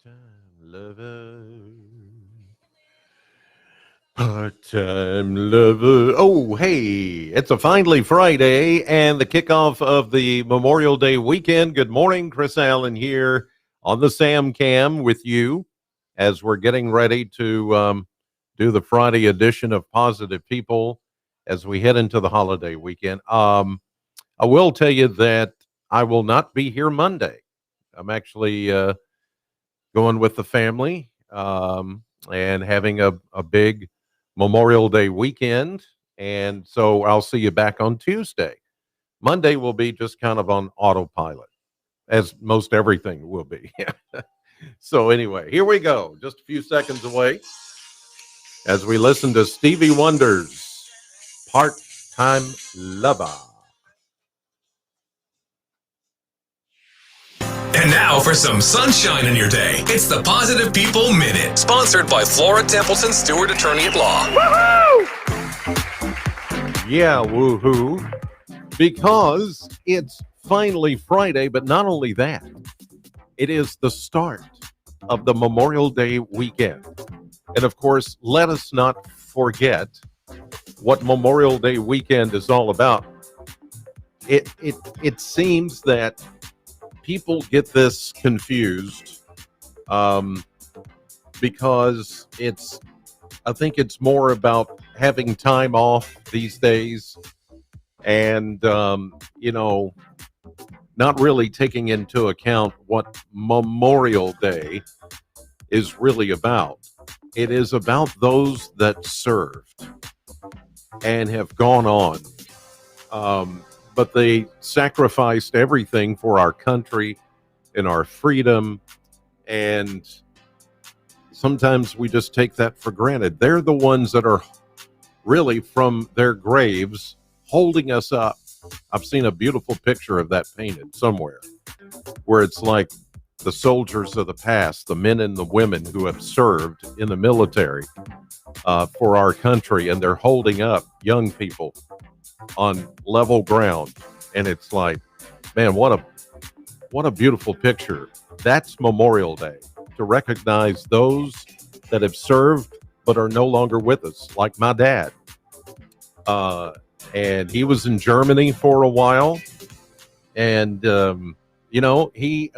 Part-time lover. Part-time lover. Oh, hey, it's a finally Friday and the kickoff of the Memorial Day weekend. Good morning, Chris Allen here on the Sam Cam with you as we're getting ready to do the Friday edition of Positive People as we head into the holiday weekend. I will tell you that I will not be here Monday. I'm actually going with the family and having a big Memorial Day weekend. And so I'll see you back on Tuesday. Monday will be just kind of on autopilot, as most everything will be. So, anyway, here we go. Just a few seconds away as we listen to Stevie Wonder's Part Time Lover. And now for some sunshine in your day. It's the Positive People Minute, sponsored by Flora Templeton Stuart, Attorney at Law. Woohoo! Yeah, woohoo. Because it's finally Friday, but not only that, it is the start of the Memorial Day weekend. And of course, let us not forget what Memorial Day weekend is all about. It seems that people get this confused because I think it's more about having time off these days and, not really taking into account what Memorial Day is really about. It is about those that served and have gone on. But they sacrificed everything for our country and our freedom. And sometimes we just take that for granted. They're the ones that are really from their graves holding us up. I've seen a beautiful picture of that painted somewhere where it's like the soldiers of the past, the men and the women who have served in the military for our country, and they're holding up young people on level ground. And it's like, man, what a beautiful picture. That's Memorial Day, to recognize those that have served but are no longer with us, like my dad. And he was in Germany for a while, and he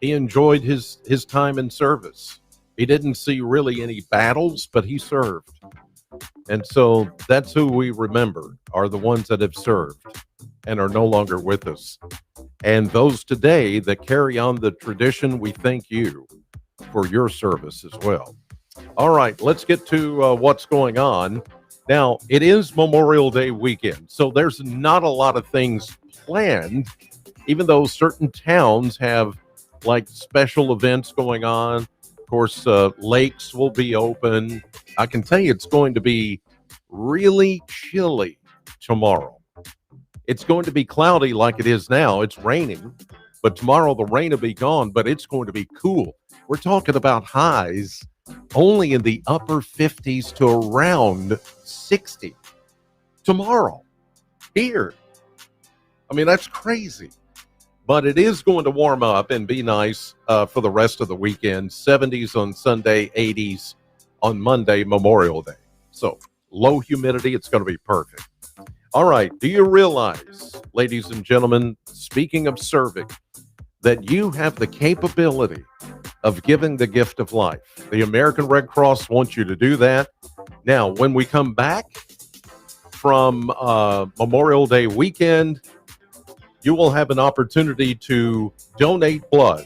enjoyed his time in service. He didn't see really any battles, but he served. And so that's who we remember, are the ones that have served and are no longer with us. And those today that carry on the tradition, we thank you for your service as well. All right, let's get to what's going on. Now, it is Memorial Day weekend, so there's not a lot of things planned, even though certain towns have like special events going on. Of course, lakes will be open. I can tell you it's going to be really chilly tomorrow. It's going to be cloudy like it is now. It's raining, but tomorrow the rain will be gone, but it's going to be cool. We're talking about highs only in the upper 50s to around 60 tomorrow here. I mean, that's crazy. But it is going to warm up and be nice for the rest of the weekend. 70s on Sunday, 80s on Monday, Memorial Day. So low humidity, it's going to be perfect. All right. Do you realize, ladies and gentlemen, speaking of serving, that you have the capability of giving the gift of life? The American Red Cross wants you to do that. Now, when we come back from Memorial Day weekend, you will have an opportunity to donate blood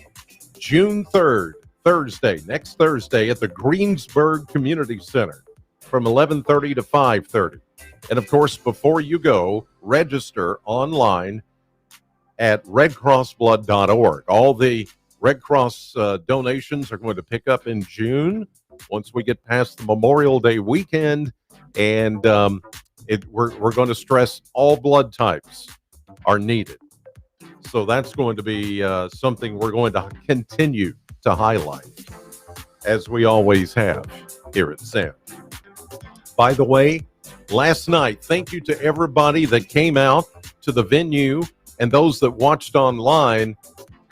June 3rd, Thursday, next Thursday at the Greensburg Community Center from 11:30 to 5:30. And of course, before you go, register online at redcrossblood.org. All the Red Cross donations are going to pick up in June once we get past the Memorial Day weekend. And we're going to stress all blood types are needed. So that's going to be something we're going to continue to highlight, as we always have here at SAM. By the way, last night, thank you to everybody that came out to the venue and those that watched online.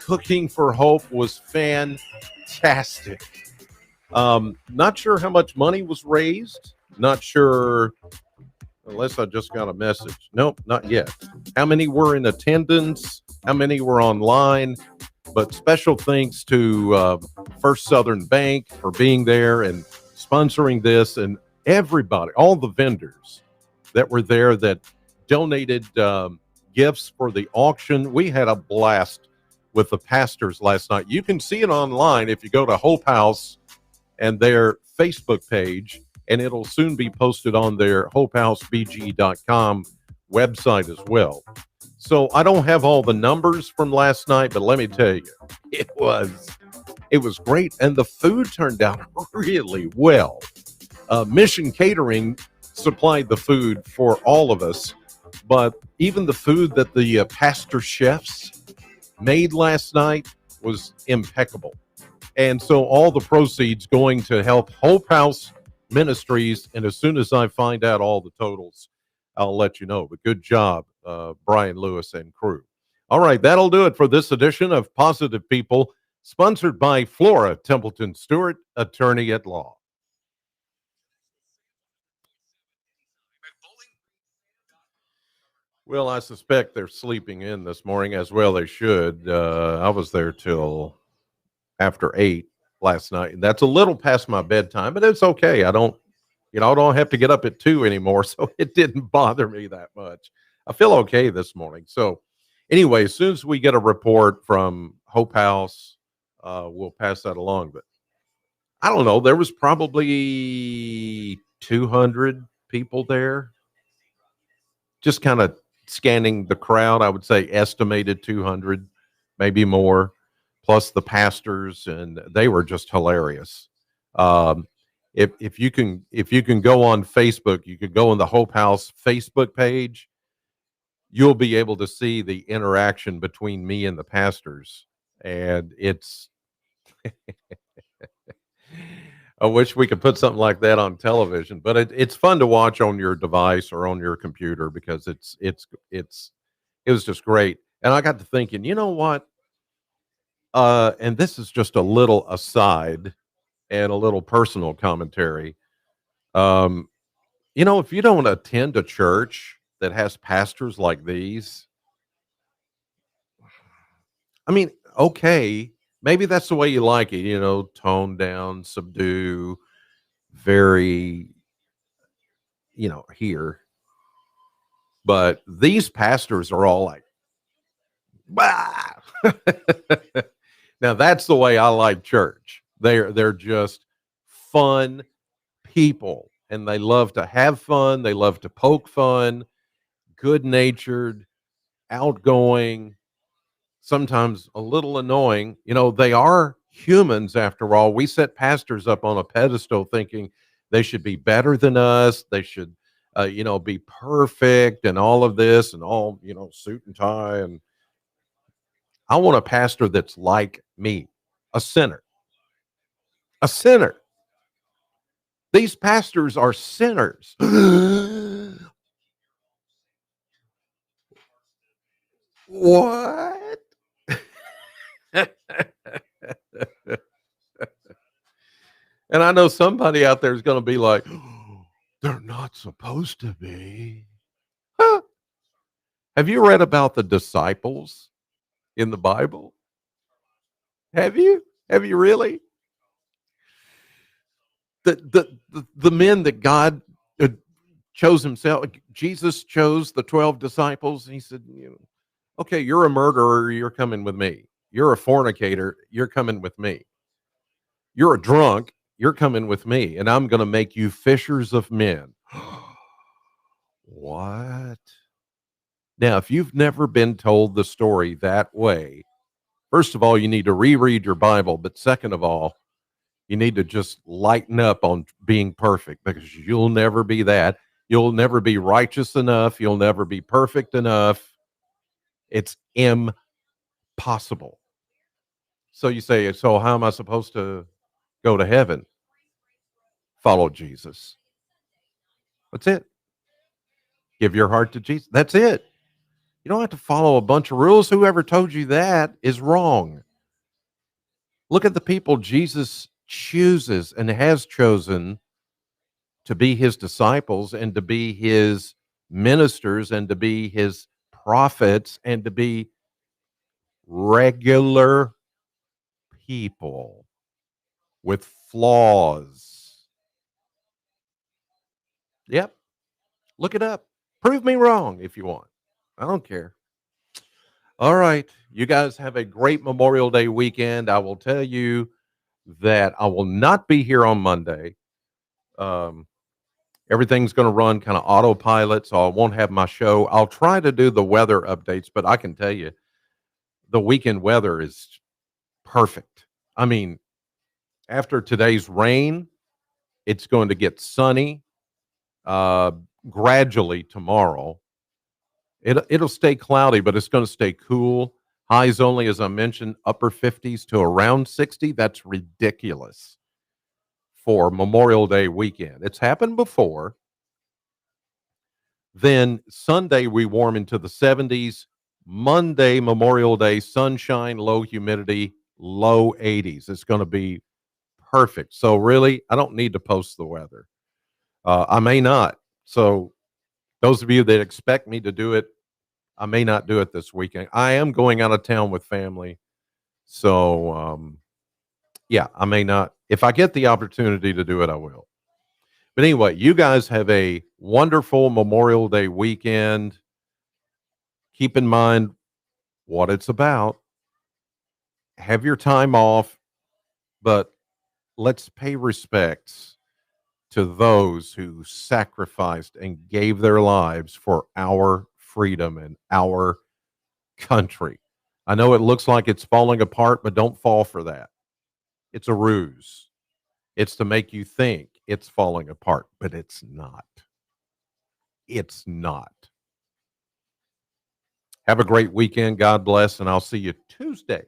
Cooking for Hope was fantastic. Not sure how much money was raised. Not sure, unless I just got a message. Nope, not yet. How many were in attendance? How many were online? But special thanks to First Southern Bank for being there and sponsoring this, and everybody, all the vendors that were there that donated gifts for the auction. We had a blast with the pastors last night. You can see it online if you go to Hope House and their Facebook page, and it'll soon be posted on their hopehousebg.com website as well. So I don't have all the numbers from last night, but let me tell you, it was great, and the food turned out really well. Mission Catering supplied the food for all of us, but even the food that the pastor chefs made last night was impeccable. And so all the proceeds going to help Hope House Ministries, and as soon as I find out all the totals, I'll let you know. But good job, Brian Lewis and crew. All right, that'll do it for this edition of Positive People, sponsored by Flora Templeton Stuart, attorney at law. Well, I suspect they're sleeping in this morning, as well they should. I was there till after 8 last night, and that's a little past my bedtime, but it's okay. I don't have to get up at 2 anymore, so it didn't bother me that much. I feel okay this morning. So anyway, as soon as we get a report from Hope House, we'll pass that along. But I don't know, there was probably 200 people there, just kind of scanning the crowd. I would say estimated 200, maybe more, plus the pastors, and they were just hilarious. Um, if you can go on Facebook, you could go on the Hope House Facebook page. You'll be able to see the interaction between me and the pastors, and it's. I wish we could put something like that on television, but it's fun to watch on your device or on your computer, because it was just great. And I got to thinking, you know what? And this is just a little aside and a little personal commentary. Um, if you don't attend a church that has pastors like these, I mean, okay, maybe that's the way you like it, toned down, subdue, very, here. But these pastors are all like, bah! Now that's the way I like church. They're just fun people, and they love to have fun. They love to poke fun, good natured, outgoing, sometimes a little annoying. They are humans after all. We set pastors up on a pedestal thinking they should be better than us. They should, be perfect and all of this and all, suit and tie. And I want a pastor that's like me, a sinner, a sinner. These pastors are sinners. What? And I know somebody out there is going to be like, they're not supposed to be. Huh? Have you read about the disciples in the Bible? Have you? Have you really? The men that God chose himself. Jesus chose the 12 disciples, and he said, okay, you're a murderer, you're coming with me. You're a fornicator, you're coming with me. You're a drunk, you're coming with me, and I'm going to make you fishers of men. What? Now, if you've never been told the story that way, first of all, you need to reread your Bible. But second of all, you need to just lighten up on being perfect, because you'll never be that. You'll never be righteous enough. You'll never be perfect enough. It's impossible. So you say, so how am I supposed to go to heaven? Follow Jesus. That's it. Give your heart to Jesus. That's it. You don't have to follow a bunch of rules. Whoever told you that is wrong. Look at the people Jesus chooses and has chosen to be his disciples and to be his ministers and to be his prophets and to be regular people with flaws. Yep. Look it up. Prove me wrong if you want. I don't care. All right. You guys have a great Memorial Day weekend. I will tell you that I will not be here on Monday. Um, Everything's going to run kind of autopilot, so I won't have my show. I'll try to do the weather updates, but I can tell you the weekend weather is perfect. I mean, after today's rain, it's going to get sunny uh, gradually tomorrow. It'll stay cloudy, but it's going to stay cool. Highs only, as I mentioned, upper 50s to around 60. That's ridiculous for Memorial Day weekend. It's happened before. Then Sunday, we warm into the 70s. Monday, Memorial Day, sunshine, low humidity, low 80s. It's going to be perfect. So, really, I don't need to post the weather. I may not. So, those of you that expect me to do it, I may not do it this weekend. I am going out of town with family. So, yeah, I may not. If I get the opportunity to do it, I will. But anyway, you guys have a wonderful Memorial Day weekend. Keep in mind what it's about. Have your time off, but let's pay respects to those who sacrificed and gave their lives for our freedom and our country. I know it looks like it's falling apart, but don't fall for that. It's a ruse. It's to make you think it's falling apart, but it's not. It's not. Have a great weekend. God bless, and I'll see you Tuesday.